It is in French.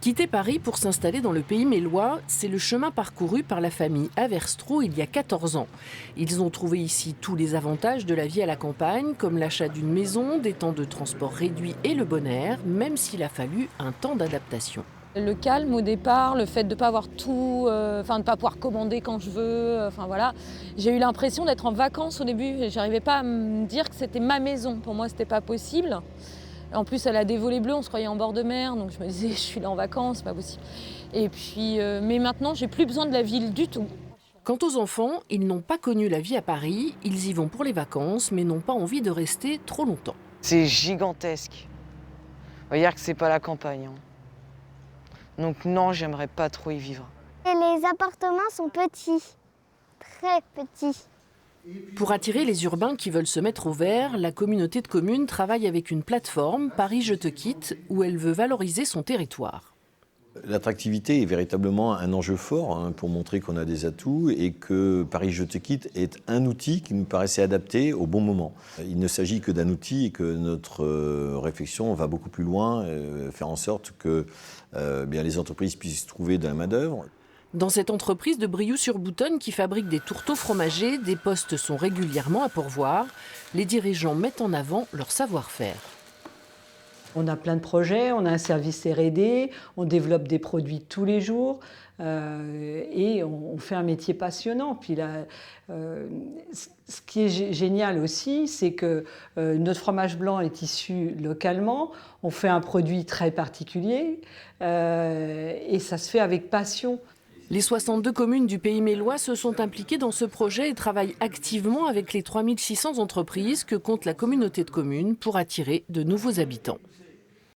Quitter Paris pour s'installer dans le pays mélois, c'est le chemin parcouru par la famille Averstro il y a 14 ans. Ils ont trouvé ici tous les avantages de la vie à la campagne, comme l'achat d'une maison, des temps de transport réduits et le bon air, même s'il a fallu un temps d'adaptation. Le calme au départ, le fait de ne pas avoir tout, de ne pas pouvoir commander quand je veux, voilà. J'ai eu l'impression d'être en vacances au début et j'arrivais pas à me dire que c'était ma maison. Pour moi, c'était pas possible. En plus, elle a des volets bleus, on se croyait en bord de mer, donc je me disais, je suis là en vacances, c'est pas possible. Et puis, mais maintenant, j'ai plus besoin de la ville du tout. Quant aux enfants, ils n'ont pas connu la vie à Paris, ils y vont pour les vacances, mais n'ont pas envie de rester trop longtemps. C'est gigantesque. On va dire que c'est pas la campagne, hein. Donc non, j'aimerais pas trop y vivre. Et les appartements sont petits, très petits. Pour attirer les urbains qui veulent se mettre au vert, la communauté de communes travaille avec une plateforme, Paris Je Te Quitte, où elle veut valoriser son territoire. L'attractivité est véritablement un enjeu fort pour montrer qu'on a des atouts et que Paris Je Te Quitte est un outil qui nous paraissait adapté au bon moment. Il ne s'agit que d'un outil et que notre réflexion va beaucoup plus loin, faire en sorte que les entreprises puissent trouver de la main-d'œuvre. Dans cette entreprise de Brioux-sur-Boutonne qui fabrique des tourteaux fromagers, des postes sont régulièrement à pourvoir. Les dirigeants mettent en avant leur savoir-faire. On a plein de projets, on a un service R&D, on développe des produits tous les jours et on fait un métier passionnant. Puis là, ce qui est génial aussi, c'est que notre fromage blanc est issu localement, on fait un produit très particulier et ça se fait avec passion. Les 62 communes du pays mélois se sont impliquées dans ce projet et travaillent activement avec les 3600 entreprises que compte la communauté de communes pour attirer de nouveaux habitants.